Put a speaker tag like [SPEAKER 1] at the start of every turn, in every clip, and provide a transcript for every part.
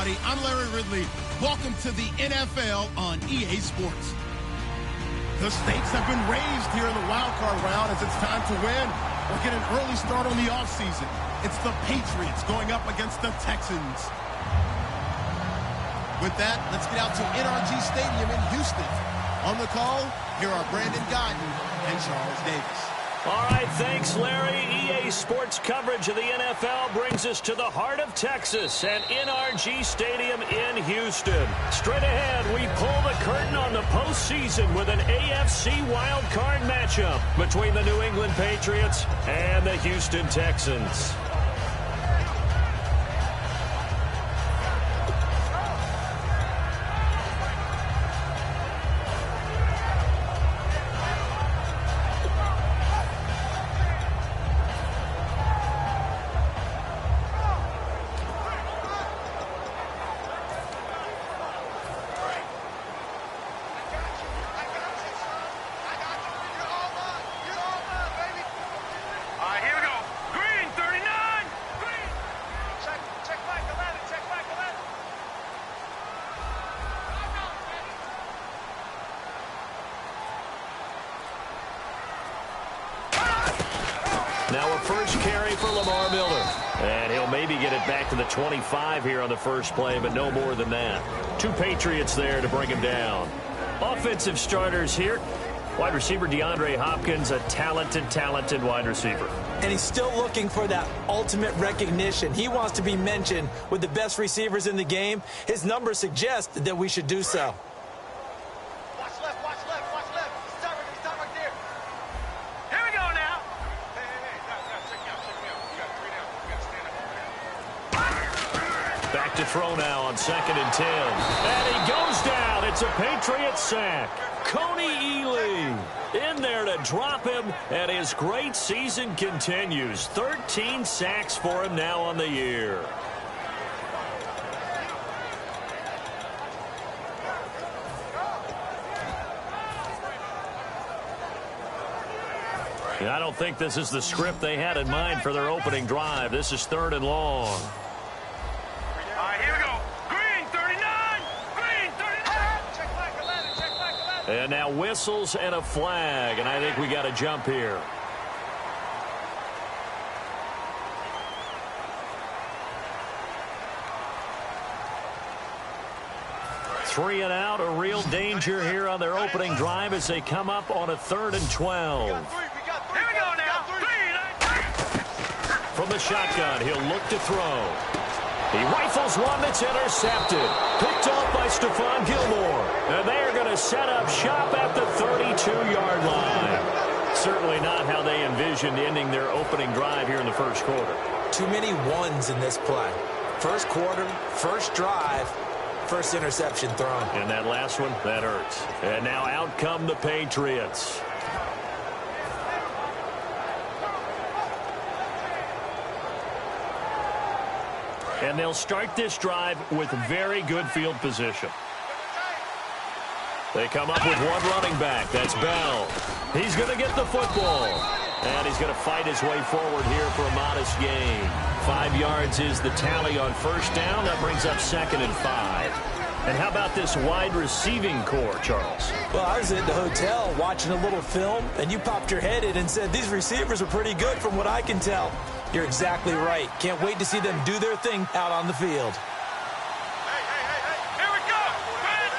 [SPEAKER 1] everybody. I'm Larry Ridley. Welcome to the NFL on EA Sports. The stakes have been raised here in the wild card round as it's time to win or get an early start on the offseason. It's the Patriots going up against the Texans. With that, let's get out to NRG Stadium in Houston. On the call, here are Brandon Guyton and Charles Davis.
[SPEAKER 2] All right, thanks, Larry. EA Sports coverage of the NFL brings us to the heart of Texas at NRG Stadium in Houston. Straight ahead, we pull the curtain on the postseason with an AFC wildcard matchup between the New England Patriots and the Houston Texans. Now a first carry for Lamar Miller. And he'll maybe get it back to the 25 here on the first play, but no more than that. Two Patriots there to bring him down. Offensive starters here. Wide receiver DeAndre Hopkins, a talented wide receiver.
[SPEAKER 3] And he's still looking for that ultimate recognition. He wants to be mentioned with the best receivers in the game. His numbers suggest that we should do so.
[SPEAKER 2] Back to throw now on 2nd and 10. And he goes down. It's a Patriot sack. Coney Ealy in there to drop him, and his great season continues. 13 sacks for him now on the year. And I don't think this is the script they had in mind for their opening drive. This is 3rd and long. And now whistles and a flag, and I think we got a jump here. Three and out, a real danger here on their opening drive as they come up on a 3rd and 12.
[SPEAKER 4] Here we go now.
[SPEAKER 2] From the shotgun, he'll look to throw. He rifles one that's intercepted. Picked off by Stephon Gilmore. And they are going to set up shop at the 32-yard line. Certainly not how they envisioned ending their opening drive here in the first quarter.
[SPEAKER 3] Too many ones in this play. First quarter, first drive, first interception thrown.
[SPEAKER 2] And that last one, that hurts. And now out come the Patriots. And they'll start this drive with very good field position. They come up with one running back. That's Bell. He's going to get the football. And he's going to fight his way forward here for a modest gain. 5 yards is the tally on first down. That brings up 2nd and 5. And how about this wide receiving core, Charles?
[SPEAKER 3] Well, I was at the hotel watching a little film, and you popped your head in and said, these receivers are pretty good from what I can tell. You're exactly right. Can't wait to see them do their thing out on the field.
[SPEAKER 4] Here we go. Brand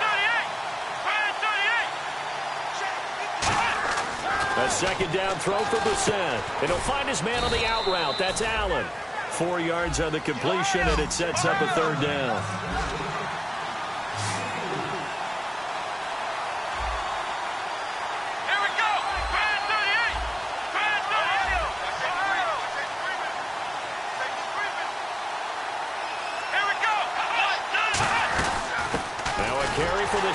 [SPEAKER 4] 38.
[SPEAKER 2] A second down throw for Brissett. And he'll find his man on the out route. That's Allen. 4 yards on the completion, and it sets up a 3rd down.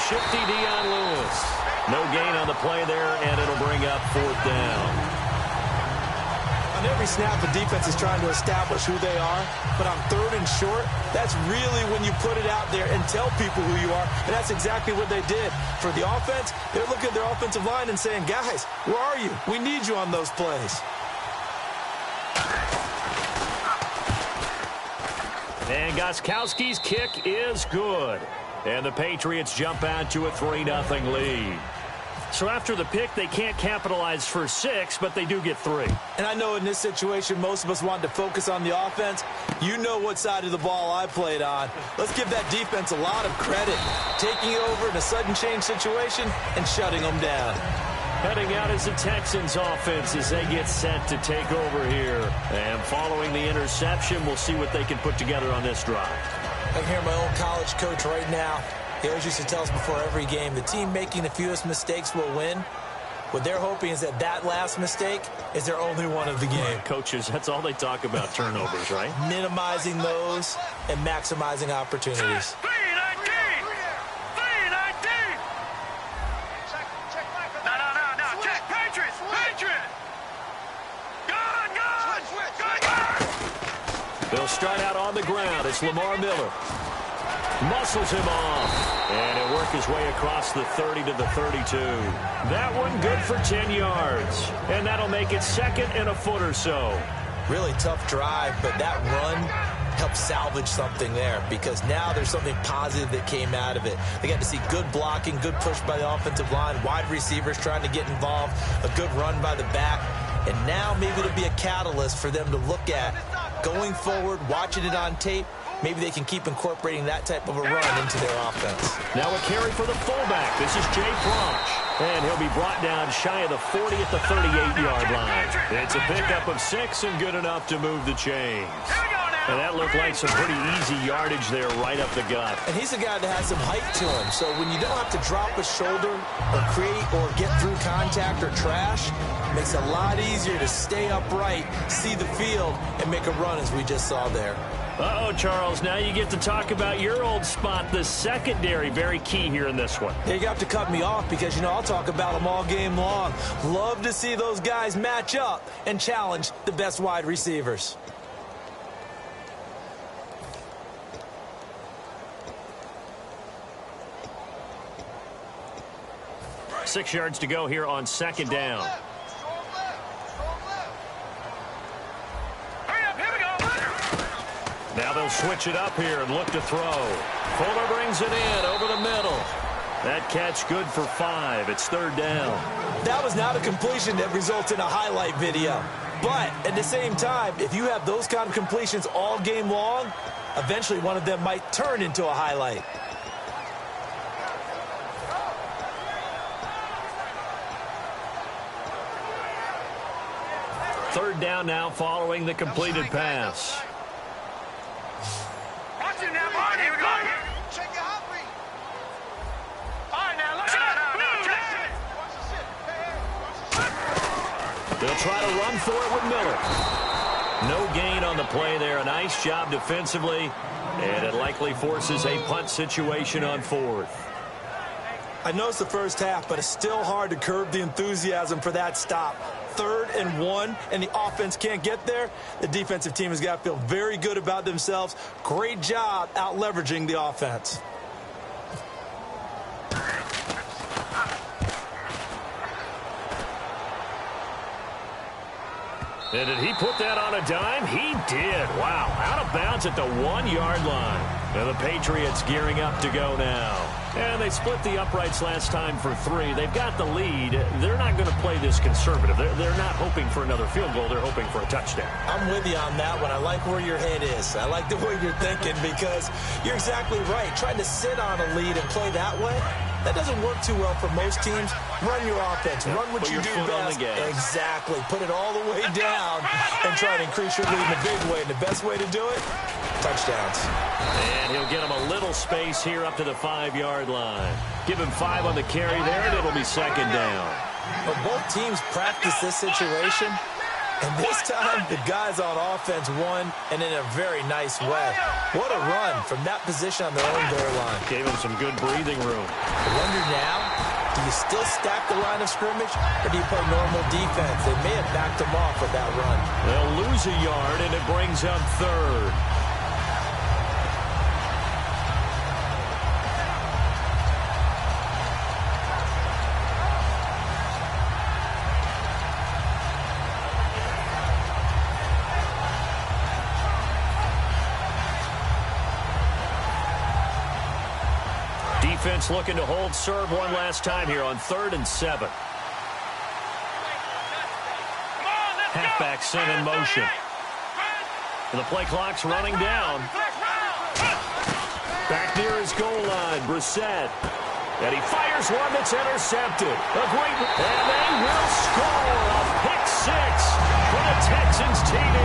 [SPEAKER 2] Shifty Dion Lewis. No gain on the play there, and it'll bring up 4th down.
[SPEAKER 3] On every snap, the defense is trying to establish who they are, but on 3rd and short, that's really when you put it out there and tell people who you are, and that's exactly what they did. For the offense, they're looking at their offensive line and saying, guys, where are you? We need you on those plays.
[SPEAKER 2] And Gostkowski's kick is good. And the Patriots jump out to a 3-0 lead. So after the pick, they can't capitalize for 6, but they do get 3.
[SPEAKER 3] And I know in this situation, most of us wanted to focus on the offense. You know what side of the ball I played on. Let's give that defense a lot of credit. Taking it over in a sudden change situation and shutting them down.
[SPEAKER 2] Heading out is the Texans offense as they get set to take over here. And following the interception, we'll see what they can put together on this drive.
[SPEAKER 3] I can hear my old college coach right now. He always used to tell us before every game, the team making the fewest mistakes will win. What they're hoping is that last mistake is their only one of the game.
[SPEAKER 2] Coaches, that's all they talk about, turnovers, right?
[SPEAKER 3] Minimizing those and maximizing opportunities.
[SPEAKER 2] They'll start out on the ground. It's Lamar Miller. Muscles him off. And he'll work his way across the 30 to the 32. That one good for 10 yards. And that'll make it 2nd and a foot or so.
[SPEAKER 3] Really tough drive, but that run helped salvage something there because now there's something positive that came out of it. They got to see good blocking, good push by the offensive line, wide receivers trying to get involved, a good run by the back. And now maybe it'll be a catalyst for them to look at going forward, watching it on tape. Maybe they can keep incorporating that type of a run into their offense.
[SPEAKER 2] Now a carry for the fullback. This is Jay Frosch. And he'll be brought down shy of the 40 at the 38-yard line. It's a pickup of 6 and good enough to move the chains. And that looked like some pretty easy yardage there right up the gut.
[SPEAKER 3] And he's a guy that has some height to him. So when you don't have to drop a shoulder or create or get through contact or trash, it makes it a lot easier to stay upright, see the field, and make a run as we just saw there.
[SPEAKER 2] Uh-oh, Charles, now you get to talk about your old spot, the secondary. Very key here in this one.
[SPEAKER 3] Yeah, you have to cut me off because, you know, I'll talk about them all game long. Love to see those guys match up and challenge the best wide receivers.
[SPEAKER 2] Six yards to go here on 2nd down. Now they'll switch it up here and look to throw. Fuller brings it in over the middle. That catch good for 5. It's 3rd down.
[SPEAKER 3] That was not a completion that results in a highlight video. But at the same time, if you have those kind of completions all game long, eventually one of them might turn into a highlight.
[SPEAKER 2] Third down now following the completed pass.
[SPEAKER 4] Watch it now, boy. Here we go. Check your hot read. All right, now, look at
[SPEAKER 2] They'll try to run for it with Miller. No gain on the play there. A nice job defensively. And it likely forces a punt situation on 4th.
[SPEAKER 3] I know it's the first half, but it's still hard to curb the enthusiasm for that stop. 3rd and 1, and the offense can't get there. The defensive team has got to feel very good about themselves. Great job out leveraging the offense.
[SPEAKER 2] And did he put that on a dime? He did. Wow. Out of bounds at the 1-yard line. And the Patriots gearing up to go now. And they split the uprights last time for 3. They've got the lead. They're not going to play this conservative. They're not hoping for another field goal. They're hoping for a touchdown.
[SPEAKER 3] I'm with you on that one. I like where your head is. I like the way you're thinking because you're exactly right. Trying to sit on a lead and play that way, that doesn't work too well for most teams. Run your offense. Run what you do best. Exactly. Put it all the way down and try to increase your lead in a big way. And the best way to do it, touchdowns.
[SPEAKER 2] And he'll get him a little space here up to the 5-yard line. Give him 5 on the carry there, and it'll be 2nd down.
[SPEAKER 3] But both teams practice this situation, and this time the guys on offense won, and in a very nice way. What a run from that position on their own goal line.
[SPEAKER 2] Gave him some good breathing room.
[SPEAKER 3] I wonder now, do you still stack the line of scrimmage, or do you play normal defense? They may have backed them off with that run.
[SPEAKER 2] They'll lose a yard, and it brings up 3rd. defense looking to hold serve one last time here on 3rd and 7. Halfback sent in motion. And the play clock's running down. Back near his goal line, Brissett. And he fires one that's intercepted. A great, and they will score a pick six for the Texans TD.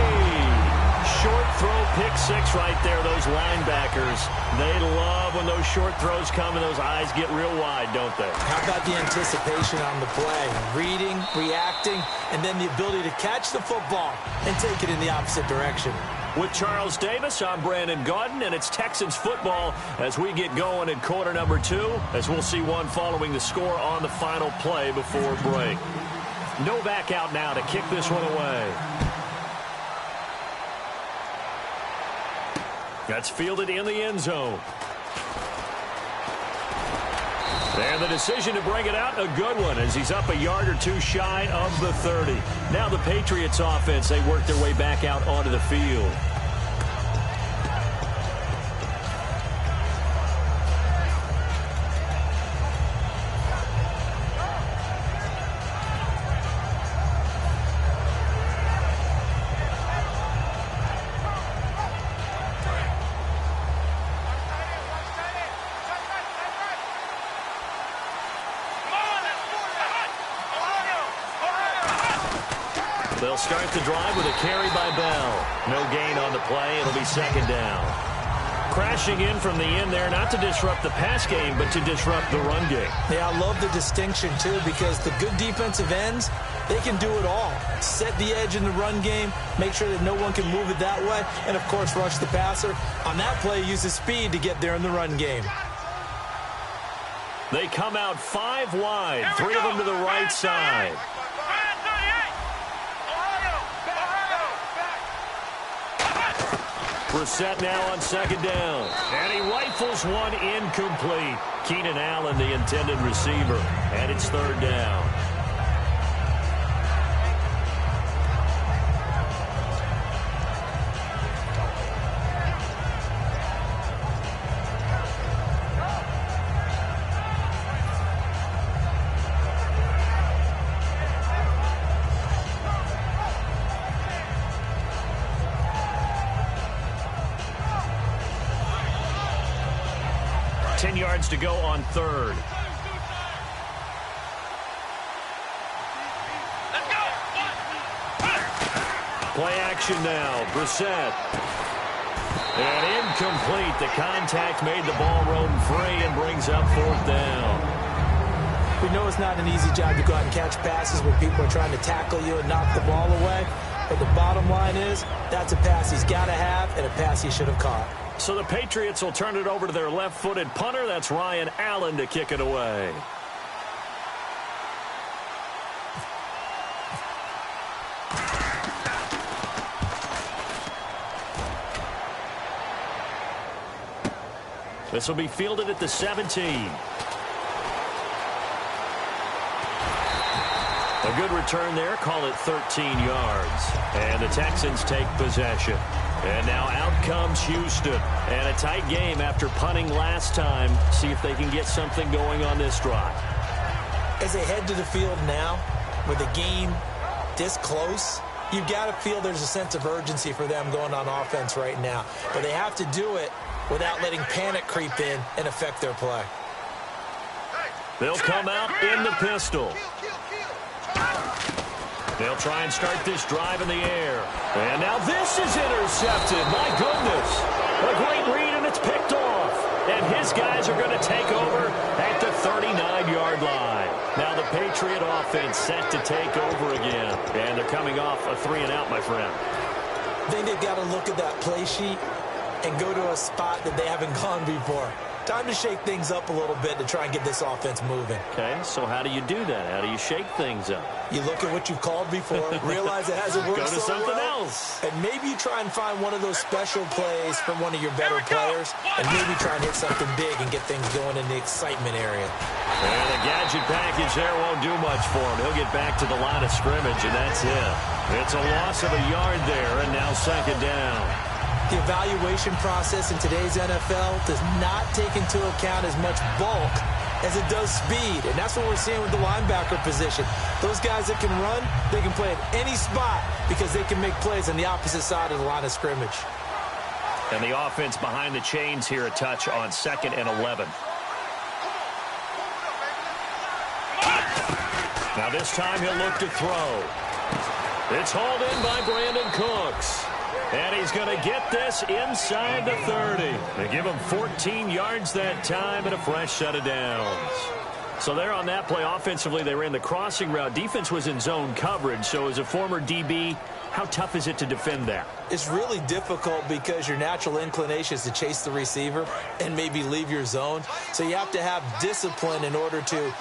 [SPEAKER 2] Short throw pick six right there. Those linebackers, they love when those short throws come and those eyes get real wide, don't they?
[SPEAKER 3] How about the anticipation on the play? Reading, reacting, and then the ability to catch the football and take it in the opposite direction.
[SPEAKER 2] With Charles Davis, I'm Brandon Gaudin, and it's Texans football as we get going in quarter number 2, as we'll see one following the score on the final play before break. Novak out now to kick this one away. That's fielded in the end zone. And the decision to bring it out, a good one, as he's up a yard or two shy of the 30. Now the Patriots offense, they work their way back out onto the field. They'll start the drive with a carry by Bell. No gain on the play. It'll be 2nd down. Crashing in from the end there, not to disrupt the pass game, but to disrupt the run game.
[SPEAKER 3] Yeah, I love the distinction, too, because the good defensive ends, they can do it all. Set the edge in the run game, make sure that no one can move it that way, and, of course, rush the passer. On that play, use the speed to get there in the run game.
[SPEAKER 2] They come out 5 wide, 3 of them to the right side. Brissett now on 2nd down. And he rifles one incomplete. Keenan Allen, the intended receiver. And it's 3rd down. Yards to go on 3rd. Play action now. Brissett. And incomplete. The contact made the ball roam free and brings up 4th down.
[SPEAKER 3] We know it's not an easy job to go out and catch passes when people are trying to tackle you and knock the ball away. But the bottom line is, that's a pass he's got to have and a pass he should have caught.
[SPEAKER 2] So the Patriots will turn it over to their left-footed punter. That's Ryan Allen to kick it away. This will be fielded at the 17. A good return there. Call it 13 yards. And the Texans take possession. And now out comes Houston. And a tight game after punting last time. See if they can get something going on this drive.
[SPEAKER 3] As they head to the field now, with the game this close, you've got to feel there's a sense of urgency for them going on offense right now. But they have to do it without letting panic creep in and affect their play.
[SPEAKER 2] They'll come out in the pistol. They'll try and start this drive in the air. And now this is intercepted. My goodness. A great read, and it's picked off. And his guys are going to take over at the 39-yard line. Now the Patriot offense set to take over again. And they're coming off a 3-and-out, my friend.
[SPEAKER 3] I think they've got to look at that play sheet and go to a spot that they haven't gone before. Time to shake things up a little bit to try and get this offense moving.
[SPEAKER 2] Okay, so how do you do that? How do you shake things up?
[SPEAKER 3] You look at what you've called before, realize it hasn't worked
[SPEAKER 2] Go to
[SPEAKER 3] so
[SPEAKER 2] something
[SPEAKER 3] well,
[SPEAKER 2] else.
[SPEAKER 3] and maybe you try and find one of those special plays from one of your better players, and maybe try and hit something big and get things going in the excitement area.
[SPEAKER 2] And the gadget package there won't do much for him. He'll get back to the line of scrimmage, and that's it. It's a loss of a yard there, and now 2nd down.
[SPEAKER 3] The evaluation process in today's NFL does not take into account as much bulk as it does speed, and that's what we're seeing with the linebacker position. Those guys that can run, they can play at any spot because they can make plays on the opposite side of the line of scrimmage.
[SPEAKER 2] And the offense behind the chains here, a touch on 2nd and 11. Now this time he'll look to throw. It's hauled in by Brandon Cooks. And he's going to get this inside the 30. They give him 14 yards that time and a fresh set of downs. So there on that play, offensively, they ran the crossing route. Defense was in zone coverage. So as a former DB, how tough is it to defend that?
[SPEAKER 3] It's really difficult because your natural inclination is to chase the receiver and maybe leave your zone. So you have to have discipline in order to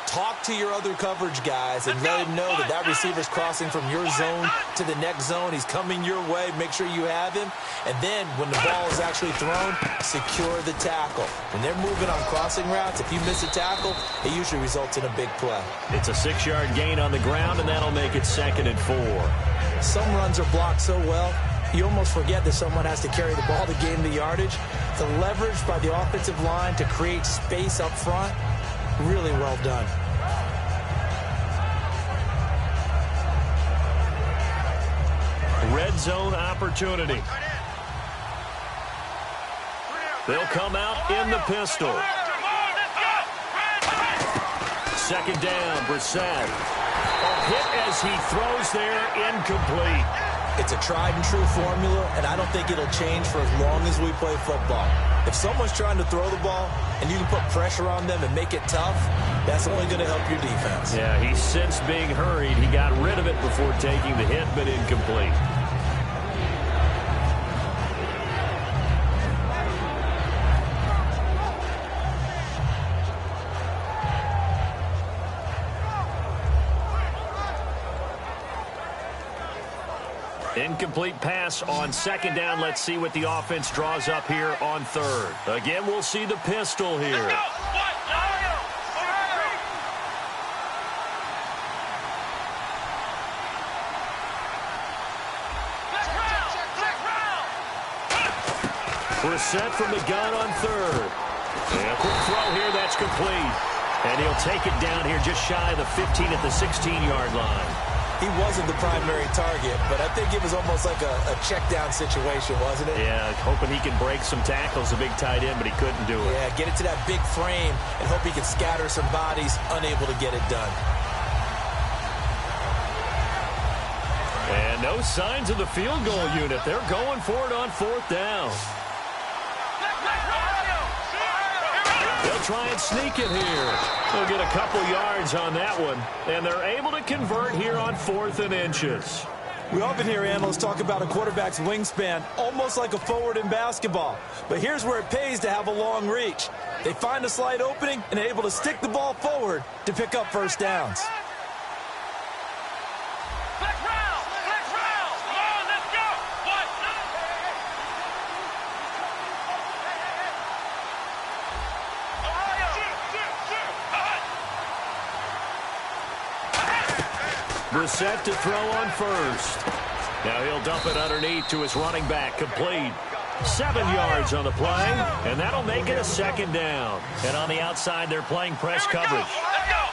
[SPEAKER 3] talk to your other coverage guys and let him know that that receiver's crossing from your zone to the next zone. He's coming your way. Make sure you have him. And then when the ball is actually thrown, secure the tackle. When they're moving on crossing routes, if you miss a tackle, it usually results in a big play.
[SPEAKER 2] It's a 6-yard gain on the ground, and that'll make it 2nd and 4.
[SPEAKER 3] Some runs are blocked so well, you almost forget that someone has to carry the ball to gain the yardage. The leverage by the offensive line to create space up front, really well done.
[SPEAKER 2] Red zone opportunity. They'll come out in the pistol. 2nd down, Brissett. A hit as he throws there, incomplete.
[SPEAKER 3] It's a tried and true formula, and I don't think it'll change for as long as we play football. If someone's trying to throw the ball and you can put pressure on them and make it tough, that's only going to help your defense.
[SPEAKER 2] Yeah, he sensed being hurried. He got rid of it before taking the hit, but incomplete. Incomplete pass on 2nd down. Let's see what the offense draws up here on 3rd. Again, we'll see the pistol here. Brissett from the gun on 3rd. And a quick throw here, that's complete. And he'll take it down here just shy of the 15 at the 16-yard line.
[SPEAKER 3] He wasn't the primary target, but I think it was almost like a check-down situation, wasn't it?
[SPEAKER 2] Yeah, hoping he can break some tackles, a big tight end, but he couldn't do it.
[SPEAKER 3] Yeah, get it to that big frame and hope he can scatter some bodies, unable to get it done.
[SPEAKER 2] And no signs of the field goal unit. They're going for it on 4th down. They'll try and sneak it here. They'll get a couple yards on that one. And they're able to convert here on 4th and inches.
[SPEAKER 3] We often hear analysts talk about a quarterback's wingspan, almost like a forward in basketball. But here's where it pays to have a long reach. They find a slight opening and are able to stick the ball forward to pick up first downs.
[SPEAKER 2] Brissett to throw on 1st. Now he'll dump it underneath to his running back, complete. 7 yards on the play, and that'll make it a 2nd down. And on the outside, they're playing press coverage.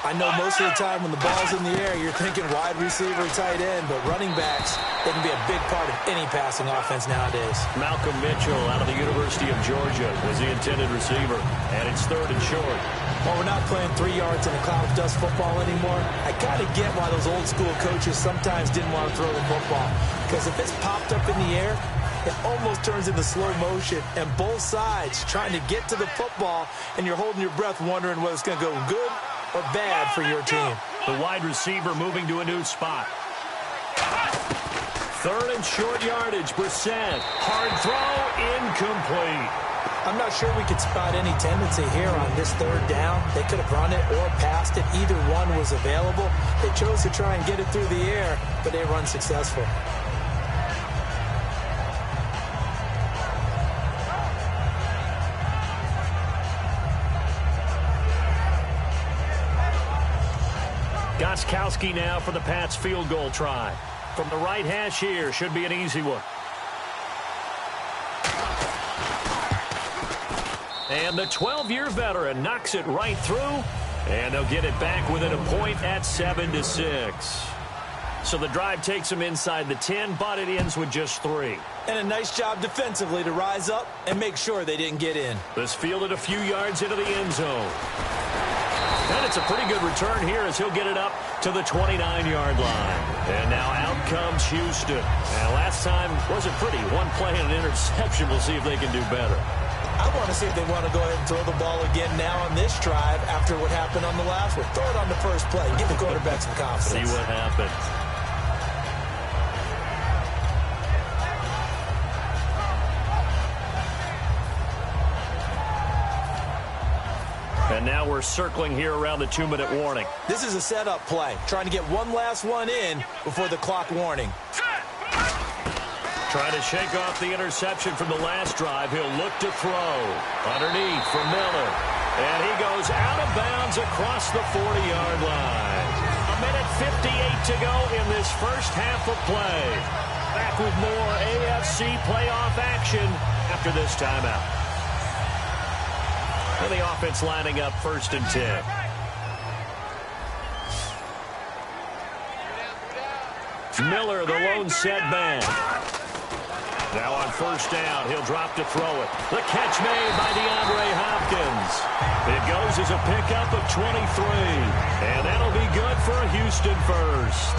[SPEAKER 3] I know most of the time when the ball's in the air, you're thinking wide receiver, tight end, but running backs, they can be a big part of any passing offense nowadays.
[SPEAKER 2] Malcolm Mitchell out of the University of Georgia was the intended receiver, and it's 3rd and short.
[SPEAKER 3] While we're not playing 3 yards in a cloud of dust football anymore, I kind of get why those old school coaches sometimes didn't want to throw the football. Because if it's popped up in the air, it almost turns into slow motion, and both sides trying to get to the football, and you're holding your breath wondering whether it's going to go good or bad for your team.
[SPEAKER 2] The wide receiver moving to a new spot. 3rd and short yardage, Brissett. Hard throw, incomplete.
[SPEAKER 3] I'm not sure we could spot any tendency here on this 3rd down. They could have run it or passed it. Either one was available. They chose to try and get it through the air, but they run successful.
[SPEAKER 2] Gostkowski now for the Pats field goal try. From the right hash here, should be an easy one. And the 12-year veteran knocks it right through, and they'll get it back within a point at 7-6. So the drive takes them inside the 10, but it ends with just 3.
[SPEAKER 3] And a nice job defensively to rise up and make sure they didn't get in.
[SPEAKER 2] This fielded a few yards into the end zone. And it's a pretty good return here as he'll get it up to the 29-yard line. And now out comes Houston. And last time wasn't pretty. One play and an interception. We'll see if they can do better.
[SPEAKER 3] I want to see if they want to go ahead and throw the ball again now on this drive after what happened on the last one. Throw it on the first play. Give the quarterback some confidence.
[SPEAKER 2] See what happens. And now we're circling here around the 2-minute warning.
[SPEAKER 3] This is a setup play, trying to get one last one in before the clock warning.
[SPEAKER 2] Trying to shake off the interception from the last drive. He'll look to throw. Underneath for Miller. And he goes out of bounds across the 40-yard line. 1:58 to go in this first half of play. Back with more AFC playoff action after this timeout. And the offense lining up 1st and 10. Miller, the lone setback. Now on 1st down, he'll drop to throw it. The catch made by DeAndre Hopkins. It goes as a pickup of 23. And that'll be good for a Houston first.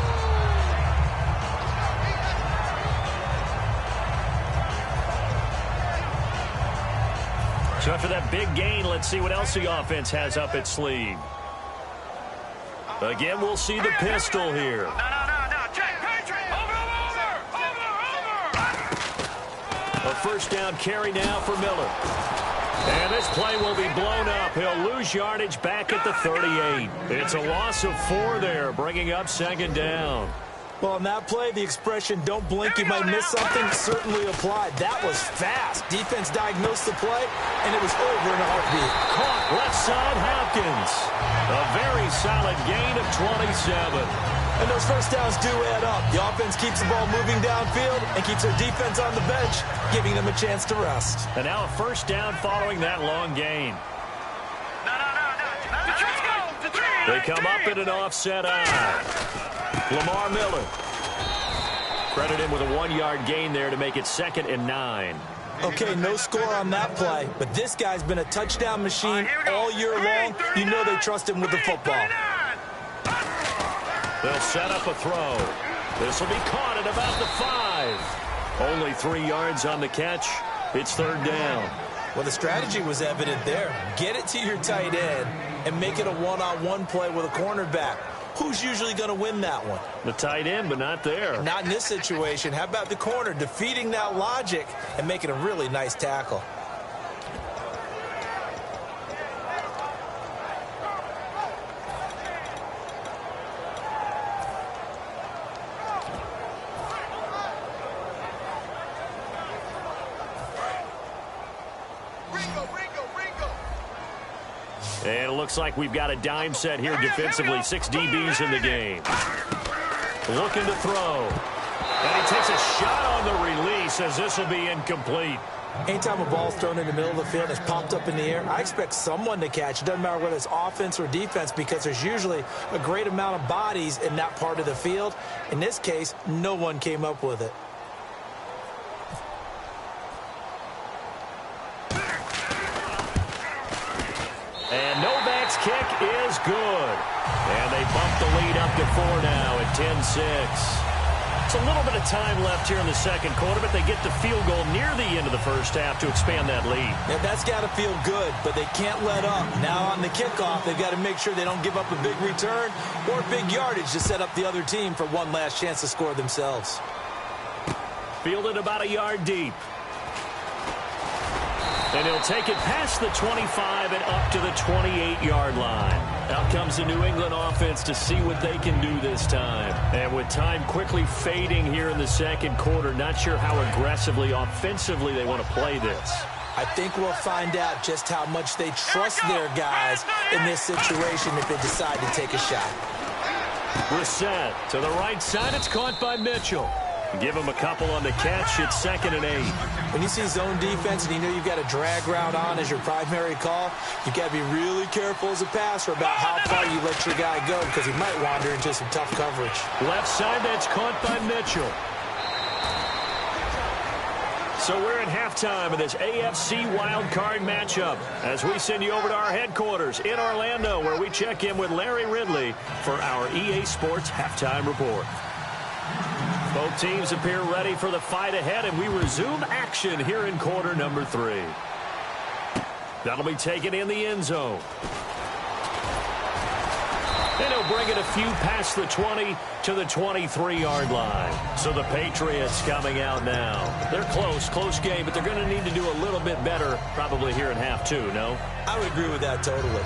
[SPEAKER 2] So after that big gain, let's see what else the offense has up its sleeve. Again, we'll see the pistol here. A 1st down carry now for Miller. And this play will be blown up. He'll lose yardage back at the 38. It's a loss of 4 there, bringing up 2nd down.
[SPEAKER 3] Well, on that play, the expression, don't blink, you might miss something, certainly applied. That was fast. Defense diagnosed the play, and it was over in a heartbeat.
[SPEAKER 2] Caught left side Hopkins. A very solid gain of 27.
[SPEAKER 3] And those 1st downs do add up. The offense keeps the ball moving downfield and keeps their defense on the bench, giving them a chance to rest.
[SPEAKER 2] And now a 1st down following that long gain. They come up in an offset eye. Lamar Miller. Credit him with a 1-yard gain there to make it 2nd and 9.
[SPEAKER 3] Okay, no score on that play, but this guy's been a touchdown machine all year long. You know they trust him with the football.
[SPEAKER 2] They'll set up a throw. This will be caught at about the 5. Only 3 yards on the catch. It's 3rd down.
[SPEAKER 3] Well, the strategy was evident there. Get it to your tight end and make it a one-on-one play with a cornerback. Who's usually going to win that one?
[SPEAKER 2] The tight end, but not there.
[SPEAKER 3] Not in this situation. How about the corner defeating that logic and making a really nice tackle?
[SPEAKER 2] And it looks like we've got a dime set here defensively. 6 DBs in the game. Looking to throw. And he takes a shot on the release as this will be incomplete.
[SPEAKER 3] Anytime a ball's thrown in the middle of the field and it's popped up in the air, I expect someone to catch. It doesn't matter whether it's offense or defense because there's usually a great amount of bodies in that part of the field. In this case, no one came up with it.
[SPEAKER 2] And Novak's kick is good. And they bump the lead up to 4 now at 10-6. It's a little bit of time left here in the second quarter, but they get the field goal near the end of the first half to expand that lead.
[SPEAKER 3] Yeah, that's got to feel good, but they can't let up. Now on the kickoff, they've got to make sure they don't give up a big return or big yardage to set up the other team for one last chance to score themselves.
[SPEAKER 2] Fielded about a yard deep. And he'll take it past the 25 and up to the 28-yard line. Out comes the New England offense to see what they can do this time. And with time quickly fading here in the second quarter, not sure how aggressively, offensively they want to play this.
[SPEAKER 3] I think we'll find out just how much they trust their guys in this situation if they decide to take a shot.
[SPEAKER 2] Brissett to the right side. It's caught by Mitchell. Give him a couple on the catch. It's 2nd and 8.
[SPEAKER 3] When you see zone defense and you know you've got a drag route on as your primary call, you've got to be really careful as a passer about how far you let your guy go because he might wander into some tough coverage.
[SPEAKER 2] Left side, that's caught by Mitchell. So we're at halftime of this AFC wildcard matchup as we send you over to our headquarters in Orlando where we check in with Larry Ridley for our EA Sports halftime report. Both teams appear ready for the fight ahead, and we resume action here in quarter number 3. That'll be taken in the end zone. And he'll bring it a few past the 20 to the 23-yard line. So the Patriots coming out now. They're close game, but they're going to need to do a little bit better probably here in half 2, no?
[SPEAKER 3] I would agree with that totally.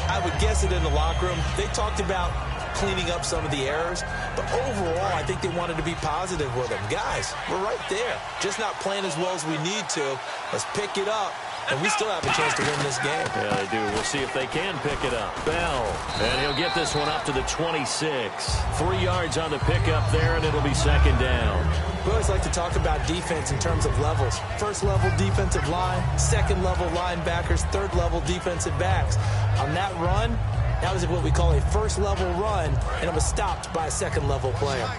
[SPEAKER 3] I would guess it in the locker room. They talked about cleaning up some of the errors, but overall, I think they wanted to be positive with them. Guys, we're right there. Just not playing as well as we need to. Let's pick it up, and we still have a chance to win this game.
[SPEAKER 2] Yeah, they do. We'll see if they can pick it up. Bell, and he'll get this one up to the 26. 3 yards on the pickup there, and it'll be 2nd down.
[SPEAKER 3] We always like to talk about defense in terms of levels. First level defensive line, second level linebackers, third level defensive backs. On that run, that was what we call a first-level run, and it was stopped by a second-level player.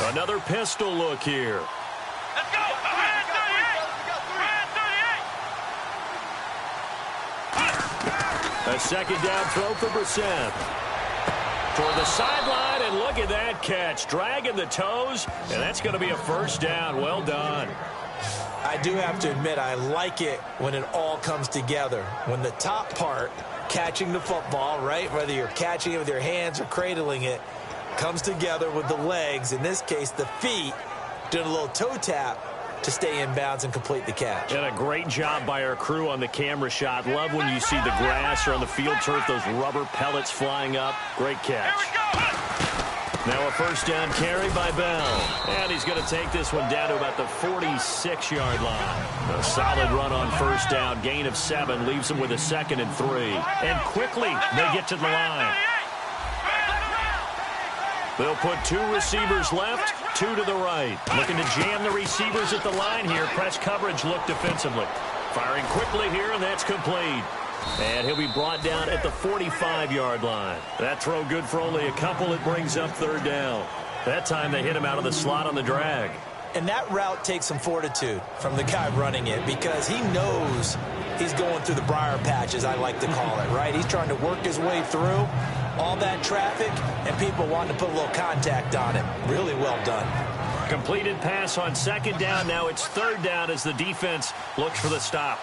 [SPEAKER 2] Another pistol look here.
[SPEAKER 4] Let's go! Behind 38!
[SPEAKER 2] A 2nd down throw for Brissett. Toward the sideline, and look at that catch. Dragging the toes, and that's going to be a 1st down. Well done.
[SPEAKER 3] I do have to admit, I like it when it all comes together. When the top part, catching the football, right, whether you're catching it with your hands or cradling it, comes together with the legs, in this case the feet, doing a little toe tap to stay in bounds and complete the catch.
[SPEAKER 2] And a great job by our crew on the camera shot. Love when you see the grass or on the field turf, those rubber pellets flying up. Great catch. Now a 1st down carry by Bell. And he's going to take this one down to about the 46-yard line. A solid run on 1st down. Gain of 7 leaves him with a 2nd and 3. And quickly they get to the line. They'll put 2 receivers left, 2 to the right. Looking to jam the receivers at the line here. Press coverage look defensively. Firing quickly here, and that's complete. And he'll be brought down at the 45-yard line. That throw good for only a couple. It brings up 3rd down. That time they hit him out of the slot on the drag.
[SPEAKER 3] And that route takes some fortitude from the guy running it because he knows he's going through the briar patch, as I like to call it, right? He's trying to work his way through all that traffic and people wanting to put a little contact on him. Really well done.
[SPEAKER 2] Completed pass on 2nd down. Now it's 3rd down as the defense looks for the stop.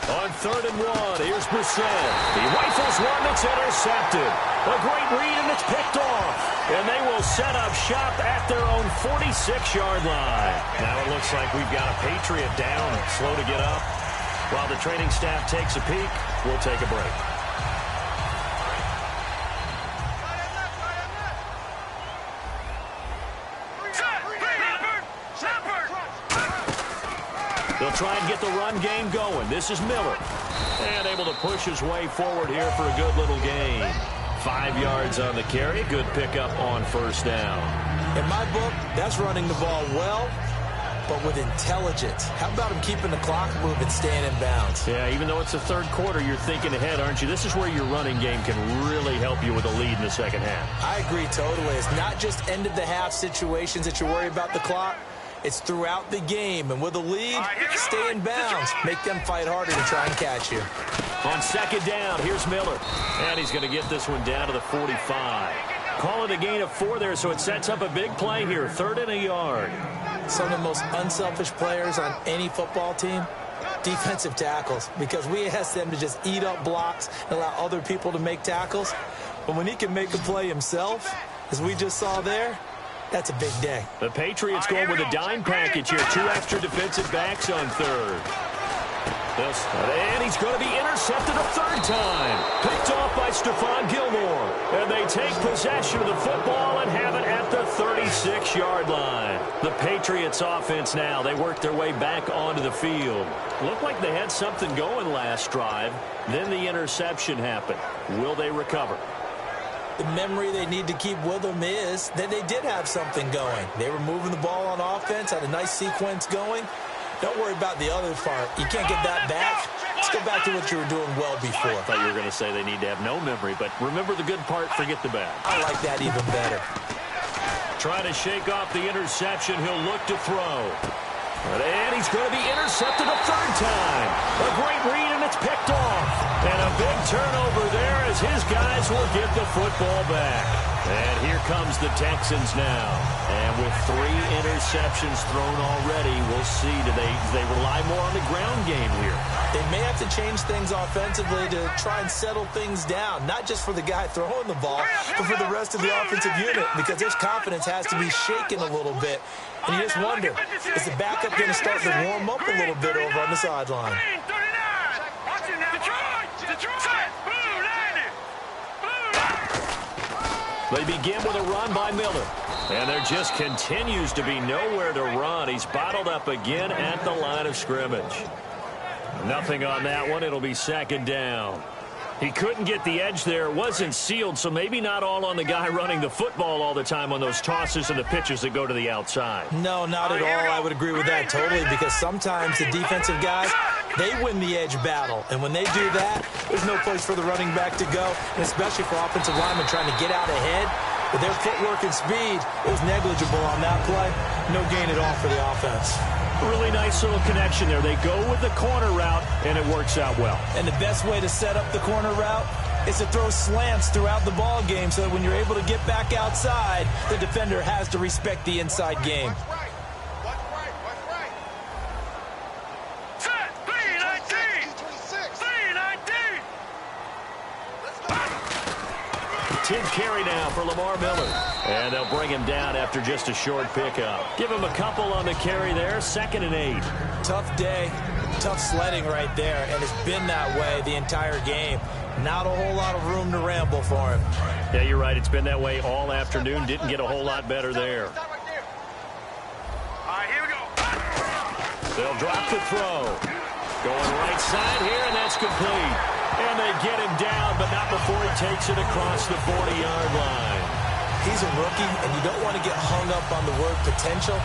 [SPEAKER 2] On 3rd and 1, here's Brissett. He rifles one that's intercepted. A great read, and it's picked off. And they will set up shop at their own 46-yard line. Now it looks like we've got a Patriot down, slow to get up. While the training staff takes a peek, we'll take a break. They'll try and get the run game going. This is Miller. And able to push his way forward here for a good little gain. 5 yards on the carry. Good pickup on 1st down.
[SPEAKER 3] In my book, that's running the ball well, but with intelligence. How about him keeping the clock moving, staying in bounds?
[SPEAKER 2] Yeah, even though it's the 3rd quarter, you're thinking ahead, aren't you? This is where your running game can really help you with a lead in the 2nd half.
[SPEAKER 3] I agree totally. It's not just end-of-the-half situations that you worry about the clock. It's throughout the game. And with a lead, stay in bounds. Make them fight harder to try and catch you.
[SPEAKER 2] On 2nd down, here's Miller. And he's going to get this one down to the 45. Call it a gain of 4 there, so it sets up a big play here. 3rd and a yard.
[SPEAKER 3] Some of the most unselfish players on any football team, defensive tackles, because we ask them to just eat up blocks and allow other people to make tackles. But when he can make a play himself, as we just saw there, that's a big day.
[SPEAKER 2] The Patriots going with a dime package here. 2 extra defensive backs on 3rd. And he's going to be intercepted a 3rd time. Picked off by Stephon Gilmore. And they take possession of the football and have it at the 36-yard line. The Patriots offense now, they work their way back onto the field. Looked like they had something going last drive. Then the interception happened. Will they recover?
[SPEAKER 3] The memory they need to keep with them is that they did have something going. They were moving the ball on offense, had a nice sequence going. Don't worry about the other part. You can't get that back. Let's go back to what you were doing well before.
[SPEAKER 2] I thought you were going to say they need to have no memory, but remember the good part, forget the bad.
[SPEAKER 3] I like that even better.
[SPEAKER 2] Trying to shake off the interception. He'll look to throw. And he's going to be intercepted a third time. A great read, and it's picked off. And a big turnover there as his guys will get the football back. And here comes the Texans now. And with 3 interceptions thrown already, we'll see. Do they rely more on the ground game here?
[SPEAKER 3] They may have to change things offensively to try and settle things down, not just for the guy throwing the ball, but for the rest of the offensive unit, because his confidence has to be shaken a little bit. And you just wonder, is the backup going to start to warm up a little bit over on the sideline?
[SPEAKER 2] They begin with a run by Miller. And there just continues to be nowhere to run. He's bottled up again at the line of scrimmage. Nothing on that one. It'll be second down. He couldn't get the edge there. It wasn't sealed, so maybe not all on the guy running the football all the time on those tosses and the pitches that go to the outside.
[SPEAKER 3] No, not at all. I would agree with that totally, because sometimes the defensive guys, they win the edge battle. And when they do that, there's no place for the running back to go, and especially for offensive linemen trying to get out ahead. With their footwork and speed, it was negligible on that play. No gain at all for the offense.
[SPEAKER 2] Really nice little connection there. They go with the corner route, and it works out well.
[SPEAKER 3] And the best way to set up the corner route is to throw slants throughout the ball game so that when you're able to get back outside, the defender has to respect the inside game.
[SPEAKER 2] Tenth carry now for Lamar Miller. And they'll bring him down after just a short pickup. Give him a couple on the carry there. 2nd and 8.
[SPEAKER 3] Tough day, tough sledding right there, and it's been that way the entire game. Not a whole lot of room to ramble for him.
[SPEAKER 2] Yeah, you're right. It's been that way all afternoon. Didn't get a whole lot better there.
[SPEAKER 4] All right, here we go.
[SPEAKER 2] They'll drop the throw. Going right side here, and that's complete. And they get him down, but not before he takes it across the 40-yard line.
[SPEAKER 3] He's a rookie, and you don't want to get hung up on the word potential.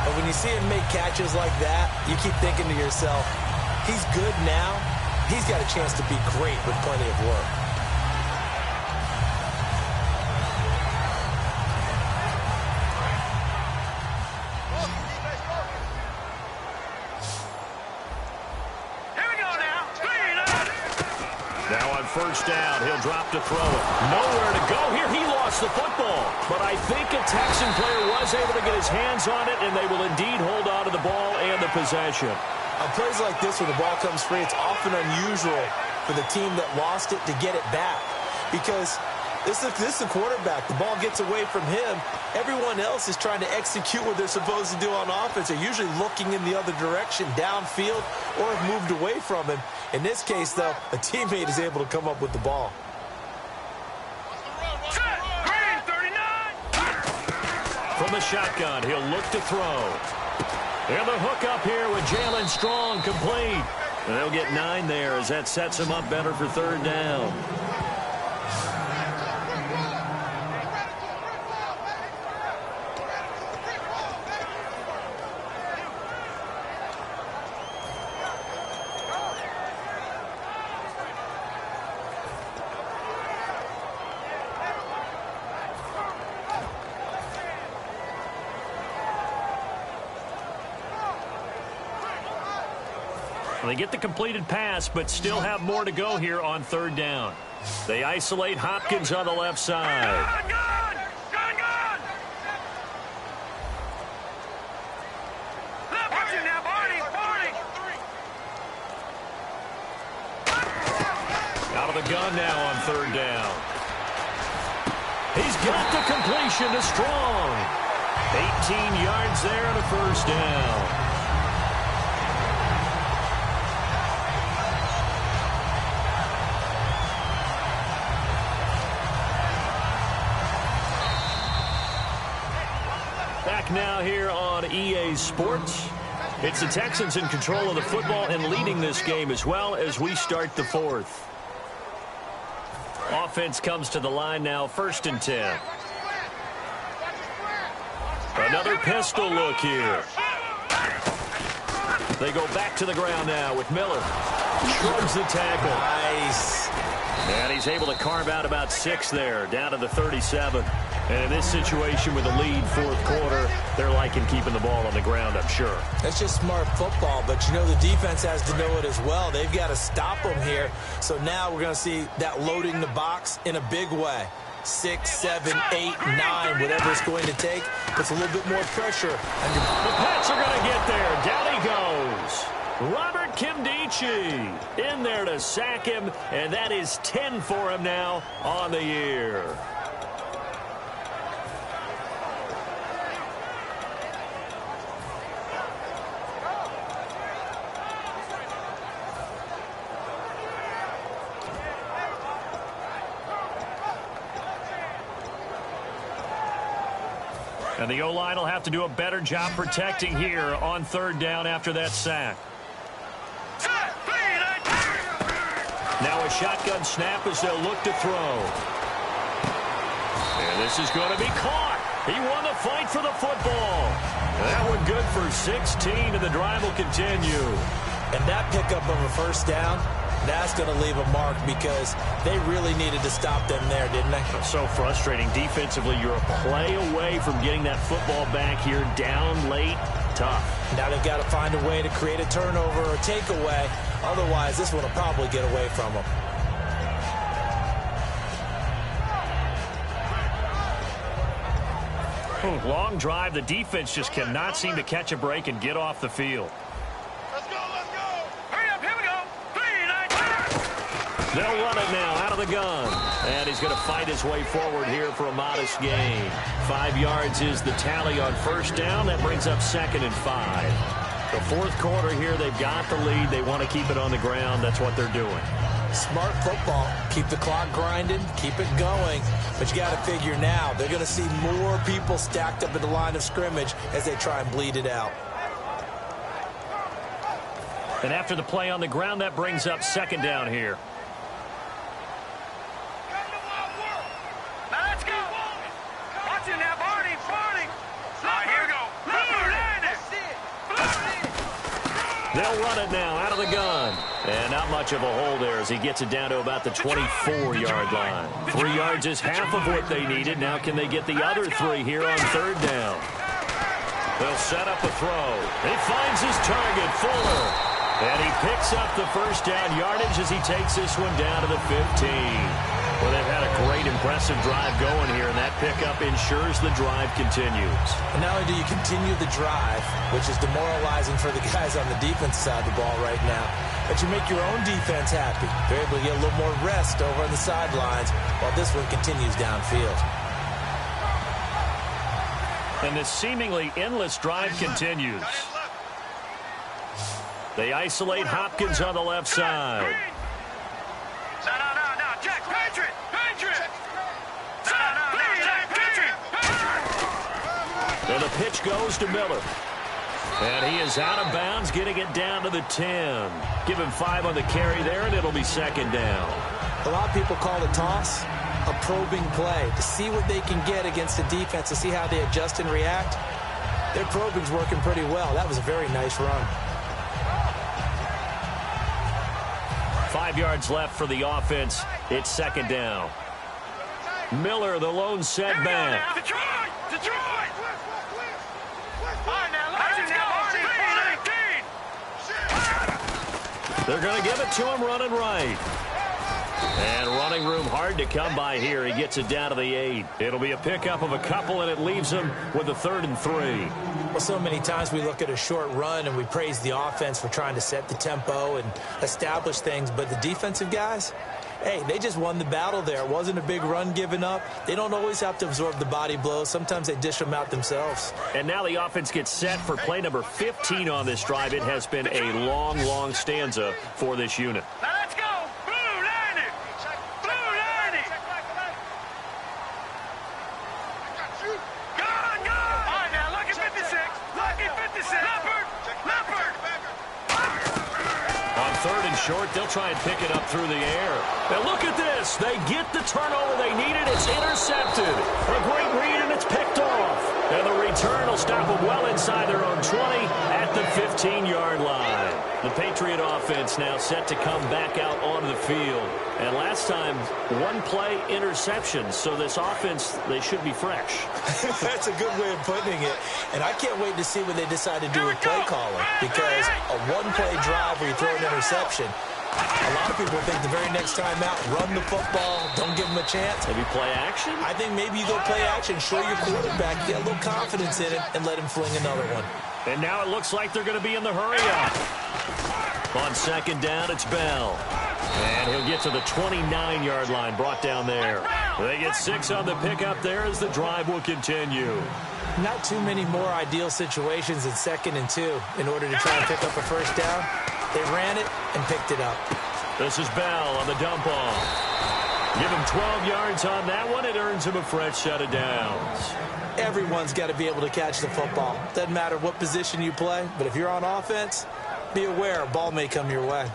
[SPEAKER 3] But when you see him make catches like that, you keep thinking to yourself, he's good now. He's got a chance to be great with plenty of work.
[SPEAKER 2] First down, he'll drop to throw it. Nowhere to go here. He lost the football. But I think a Texan player was able to get his hands on it, and they will indeed hold on to the ball and the possession.
[SPEAKER 3] On plays like this where the ball comes free, it's often unusual for the team that lost it to get it back. Because this is the quarterback. The ball gets away from him. Everyone else is trying to execute what they're supposed to do on offense. They're usually looking in the other direction, downfield, or have moved away from him. In this case, though, a teammate is able to come up with the ball.
[SPEAKER 2] From the shotgun, he'll look to throw. And the hook up here with Jalen Strong, complete. And they'll get 9 there as that sets him up better for 3rd down. They get the completed pass, but still have more to go here on 3rd down. They isolate Hopkins on the left side. Out of the gun now on 3rd down. He's got the completion to Strong. 18 yards there and a 1st down. Now here on EA Sports. It's the Texans in control of the football and leading this game as well as we start the 4th. offense comes to the line now, 1st and 10. Another pistol look here. They go back to the ground now with Miller. Shrugs the tackle.
[SPEAKER 3] Nice.
[SPEAKER 2] And he's able to carve out about 6 there, down to the 37. And in this situation with the lead 4th quarter, they're liking keeping the ball on the ground, I'm sure.
[SPEAKER 3] That's just smart football, but you know the defense has to know it as well. They've got to stop them here. So now we're going to see that loading the box in a big way. 6, 7, 8, 9, whatever it's going to take. Puts a little bit more pressure. And
[SPEAKER 2] the Pats are going to get there. Down he goes. Robert Kimdichie in there to sack him, and that is 10 for him now on the year. And the O-line will have to do a better job protecting here on 3rd down after that sack. Now a shotgun snap as they'll look to throw. And this is going to be caught. He won the fight for the football. That one good for 16, and the drive will continue.
[SPEAKER 3] And that pickup of a 1st down, that's going to leave a mark because they really needed to stop them there, didn't they?
[SPEAKER 2] So frustrating. Defensively, you're a play away from getting that football back here down late. Tough.
[SPEAKER 3] Now they've got to find a way to create a turnover or takeaway. Otherwise, this one will probably get away from them.
[SPEAKER 2] Long drive. The defense just cannot seem to catch a break and get off the field.
[SPEAKER 4] Let's go. Hurry up, here we go. 3, 9,
[SPEAKER 2] They'll run it now out of the gun. And he's going to fight his way forward here for a modest gain. 5 yards is the tally on 1st down. That brings up 2nd and 5. The 4th quarter here, they've got the lead. They want to keep it on the ground. That's what they're doing.
[SPEAKER 3] Smart football. Keep the clock grinding. Keep it going. But you got to figure now, they're going to see more people stacked up at the line of scrimmage as they try and bleed it out.
[SPEAKER 2] And after the play on the ground, that brings up 2nd down here.
[SPEAKER 4] now let's go. Watch it now, Barney. All right, here we go.
[SPEAKER 2] They'll run it now out of the gun. And not much of a hole there as he gets it down to about the 24-yard line. 3 yards is half of what they needed. Now can they get the other 3 here on 3rd down? They'll set up a throw. He finds his target, Fuller. And he picks up the 1st down yardage as he takes this one down to the 15. Well, they've had a great, impressive drive going here, and that pickup ensures the drive continues.
[SPEAKER 3] And not only do you continue the drive, which is demoralizing for the guys on the defense side of the ball right now, but you make your own defense happy. They're able to get a little more rest over on the sidelines while this one continues downfield.
[SPEAKER 2] And this seemingly endless drive continues. They isolate Hopkins on the left side.
[SPEAKER 4] No, Jack, Patriot.
[SPEAKER 2] And the pitch goes to Miller. And he is out of bounds, getting it down to the 10. Give him 5 on the carry there, and it'll be 2nd down.
[SPEAKER 3] A lot of people call the toss a probing play to see what they can get against the defense, to see how they adjust and react. Their probing's working pretty well. That was a very nice run.
[SPEAKER 2] 5 yards left for the offense. It's 2nd down. Miller, the lone setback.
[SPEAKER 4] Detroit!
[SPEAKER 2] They're going to give it to him running right. And running room hard to come by here. He gets it down to the 8. It'll be a pickup of a couple, and it leaves him with a 3rd and 3.
[SPEAKER 3] Well, so many times we look at a short run and we praise the offense for trying to set the tempo and establish things, but the defensive guys, hey, they just won the battle there. It wasn't a big run given up. They don't always have to absorb the body blows. Sometimes they dish them out themselves.
[SPEAKER 2] And now the offense gets set for play number 15 on this drive. It has been a long, long stanza for this unit.
[SPEAKER 4] Now let's go. Blue 90. Blue 90. Gone. All right, now look at 56. Look at 56. Leopard.
[SPEAKER 2] On 3rd and short, they'll try and pick it up through the air. And look at this. this. They get the turnover they needed. It's intercepted. A great read, and it's picked off. And the return will stop them well inside their own 20 at the 15-yard line. The Patriot offense now set to come back out onto the field. And last time, one-play interception. So this offense, they should be fresh.
[SPEAKER 3] That's a good way of putting it. And I can't wait to see what they decide to do with play calling. Because a one-play drive where you throw an interception, a lot of people think the very next time out, run the football, don't give them a chance.
[SPEAKER 2] Maybe play action?
[SPEAKER 3] I think maybe you go play action, show your quarterback, get a little confidence in it, and let him fling another one.
[SPEAKER 2] And now it looks like they're going to be in the hurry-up. On second down, it's Bell. And he'll get to the 29-yard line, brought down there. They get 6 on the pickup there as the drive will continue.
[SPEAKER 3] Not too many more ideal situations in 2nd and 2 in order to try and pick up a first down. They ran it and picked it up.
[SPEAKER 2] This is Bell on the dump off. Give him 12 yards on that one. It earns him a fresh set of downs.
[SPEAKER 3] Everyone's got to be able to catch the football. Doesn't matter what position you play, but if you're on offense, be aware a ball may come your way.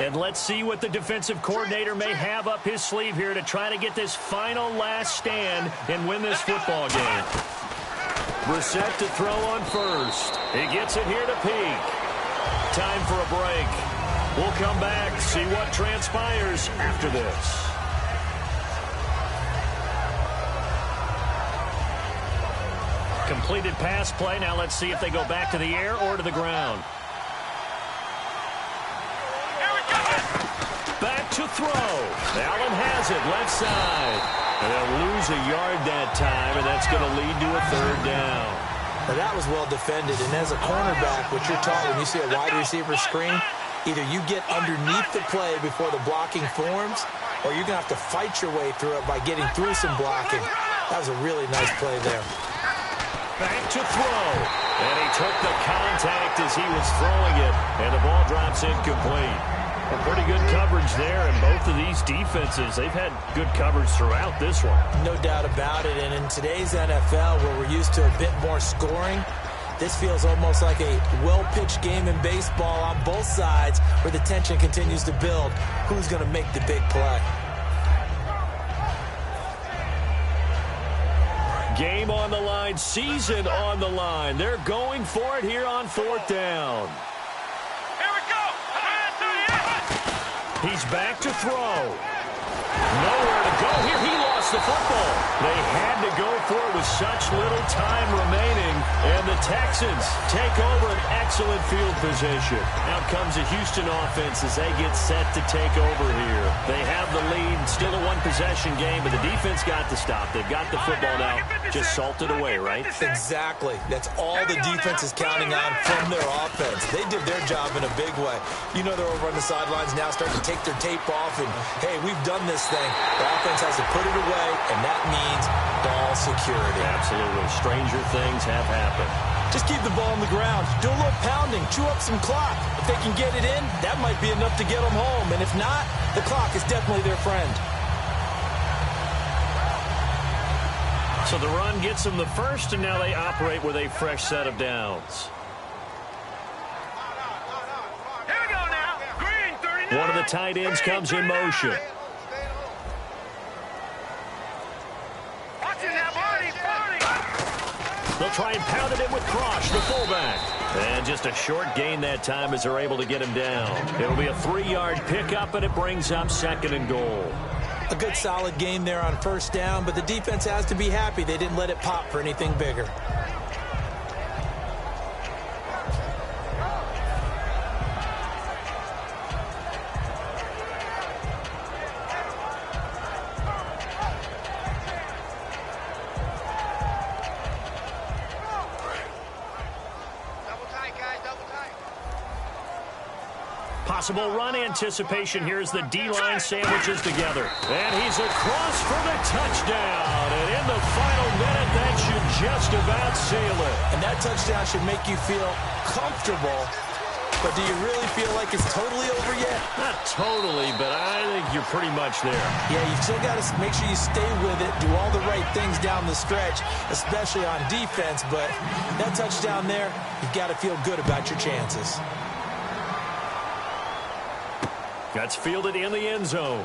[SPEAKER 2] And let's see what the defensive coordinator may have up his sleeve here to try to get this final last stand and win this football game. Brissett to throw on first. He gets it here to peak. Time for a break. We'll come back, see what transpires after this. Completed pass play. Now let's see if they go back to the air or to the ground. Back to throw. Allen has it, left side. And they'll lose a yard that time, and that's going to lead to a 3rd down.
[SPEAKER 3] Now that was well defended, and as a cornerback, what you're taught when you see a wide receiver screen, either you get underneath the play before the blocking forms, or you're going to have to fight your way through it by getting through some blocking. That was a really nice play there.
[SPEAKER 2] Back to throw. And he took the contact as he was throwing it, and the ball drops incomplete. A pretty good coverage there, and both of these defenses, they've had good coverage throughout this one.
[SPEAKER 3] No doubt about it, and in today's NFL, where we're used to a bit more scoring, this feels almost like a well-pitched game in baseball on both sides, where the tension continues to build. Who's going to make the big play?
[SPEAKER 2] Game on the line, season on the line. They're going for it here on 4th down. He's back to throw. Nowhere to go here. He lost the football. They had to go for it with such little time remaining. And the Texans take over an excellent field position. Out comes the Houston offense as they get set to take over here. They have the lead. Still a one-possession game, but the defense got to stop. They've got the football now. Just salted away, right?
[SPEAKER 3] Exactly. That's all the defense is counting on from their offense. They did their job in a big way. You know they're over on the sidelines now starting to take their tape off and, hey, we've done this thing. The offense has to put it away, and that means ball security.
[SPEAKER 2] Absolutely. Stranger things have happened.
[SPEAKER 3] Just keep the ball on the ground. Do a little pounding. Chew up some clock. If they can get it in, that might be enough to get them home. And if not, the clock is definitely their friend.
[SPEAKER 2] So the run gets them the first, and now they operate with a fresh set of downs.
[SPEAKER 4] Here we go now. Green, 39.
[SPEAKER 2] One of the tight ends comes in motion.
[SPEAKER 4] Watching that body.
[SPEAKER 2] They'll try and pound it in with Cross, the fullback. And just a short gain that time as they're able to get him down. It'll be a 3-yard pickup, and it brings up 2nd and goal.
[SPEAKER 3] A good solid game there on 1st down, but the defense has to be happy they didn't let it pop for anything bigger.
[SPEAKER 2] Possible run anticipation here as the D-line sandwiches together. And he's across for the touchdown. And in the final minute, that should just about seal it.
[SPEAKER 3] And that touchdown should make you feel comfortable but do you really feel like it's totally over yet?
[SPEAKER 2] Not totally, but I think you're pretty much there.
[SPEAKER 3] Yeah, you've still got to make sure you stay with it, do all the right things down the stretch, especially on defense, but that touchdown there, you've got to feel good about your chances.
[SPEAKER 2] That's fielded in the end zone.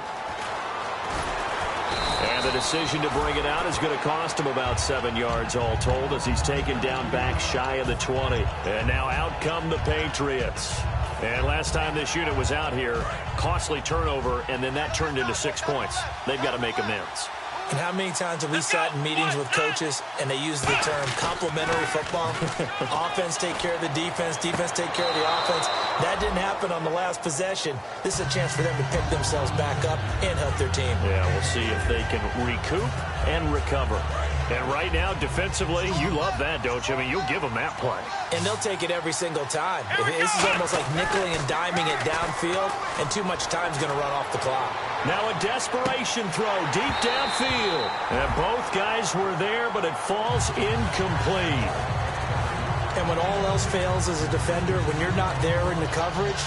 [SPEAKER 2] And the decision to bring it out is going to cost him about 7 yards all told as he's taken down back shy of the 20. And now out come the Patriots. And last time this unit was out here, costly turnover, and then that turned into 6 points. They've got to make amends.
[SPEAKER 3] And how many times have we sat in meetings with coaches and they use the term complementary football? Offense take care of the defense, defense take care of the offense. That didn't happen on the last possession. This is a chance for them to pick themselves back up and help their team.
[SPEAKER 2] Yeah, we'll see if they can recoup and recover. And right now, defensively, you love that, don't you? I mean, you'll give them that play.
[SPEAKER 3] And they'll take it every single time. This is almost like nickeling and diming it downfield, and too much time's going to run off the clock.
[SPEAKER 2] Now a desperation throw deep downfield. And both guys were there, but it falls incomplete.
[SPEAKER 3] And when all else fails as a defender, when you're not there in the coverage,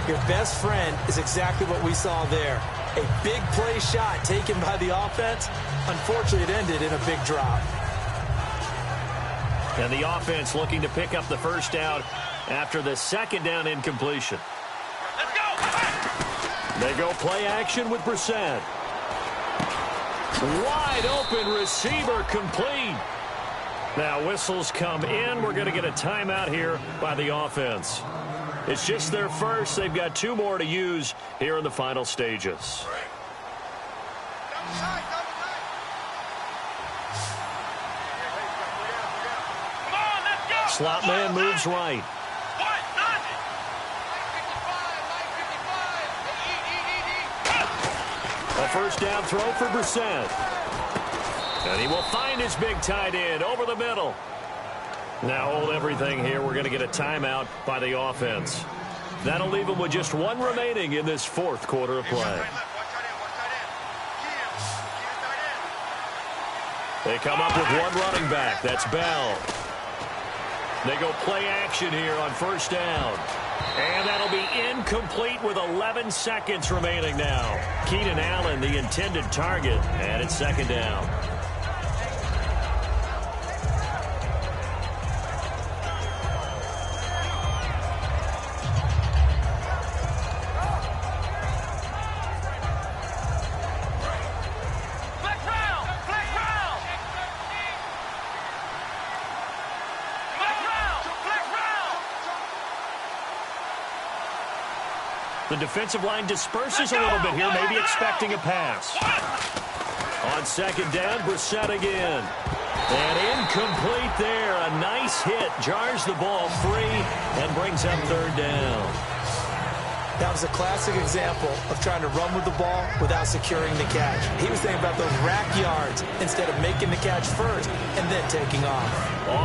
[SPEAKER 3] your best friend is exactly what we saw there. A big play shot taken by the offense. Unfortunately, it ended in a big drop.
[SPEAKER 2] And the offense looking to pick up the first down after the second down incompletion.
[SPEAKER 4] Let's go!
[SPEAKER 2] They go play action with Brissett. Wide open receiver complete. Now whistles come in. We're going to get a timeout here by the offense. It's just their first. They've got 2 more to use here in the final stages. Slot man moves right. A first down throw for Brissett. And he will find his big tight end over the middle. Now hold everything here. We're going to get a timeout by the offense. That'll leave them with just 1 remaining in this 4th quarter of play. They come up with 1 running back. That's Bell. They go play action here on first down. And that'll be incomplete with 11 seconds remaining now. Keenan Allen, the intended target, and it's 2nd down. The defensive line disperses a little bit here, maybe expecting a pass. On 2nd down, Brissett again. And incomplete there. A nice hit. Jars the ball free and brings up 3rd down.
[SPEAKER 3] That was a classic example of trying to run with the ball without securing the catch. He was thinking about those rack yards instead of making the catch first and then taking off.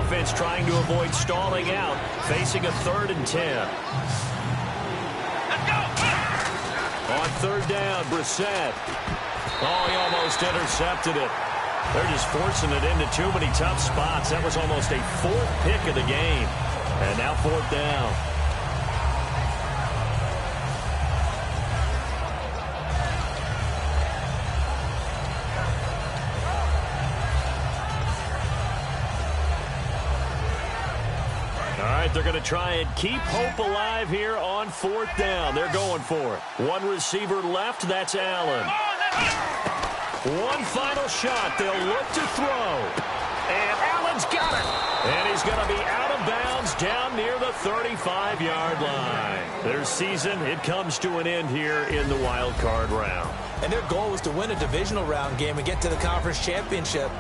[SPEAKER 2] Offense trying to avoid stalling out, facing a 3rd and 10. On 3rd down, Brissett. Oh, he almost intercepted it. They're just forcing it into too many tough spots. That was almost a 4th pick of the game. And now 4th down. They're going to try and keep hope alive here on 4th down. They're going for it. 1 receiver left. That's Allen. 1 final shot. They'll look to throw. And Allen's got it. And he's going to be out of bounds down near the 35-yard line. Their season, it comes to an end here in the wild card round.
[SPEAKER 3] And their goal was to win a divisional round game and get to the conference championship.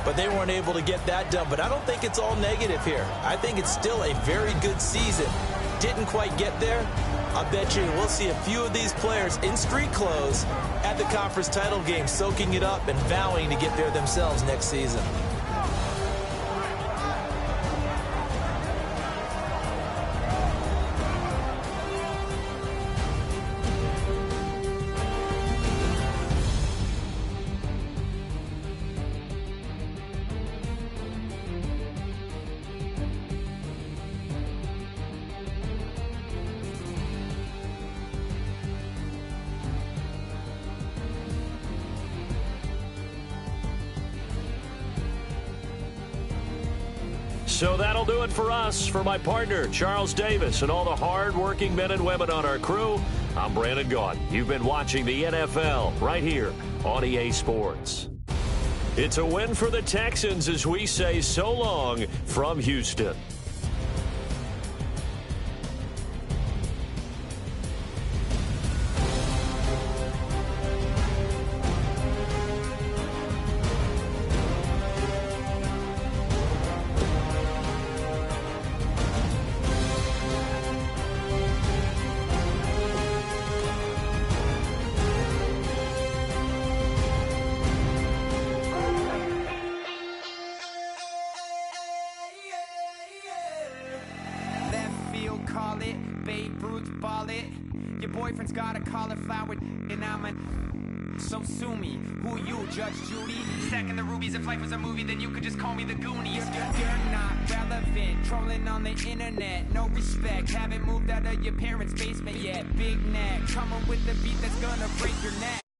[SPEAKER 3] But they weren't able to get that done. But I don't think it's all negative here. I think it's still a very good season. Didn't quite get there. I bet you we'll see a few of these players in street clothes at the conference title game, soaking it up and vowing to get there themselves next season.
[SPEAKER 2] So that'll do it for us. For my partner, Charles Davis, and all the hard-working men and women on our crew, I'm Brandon Gaudin. You've been watching the NFL right here on EA Sports. It's a win for the Texans as we say so long from Houston.
[SPEAKER 5] Call it, Babe Ruth ball it. Your boyfriend's got a cauliflower and I'm so sue me. Who you, Judge Judy? Stacking the rubies. If life was a movie, then you could just call me the Goonies. You're not relevant, trolling on the internet. No respect, haven't moved out of your parents' basement yet. Big neck, coming with the beat that's gonna break your neck.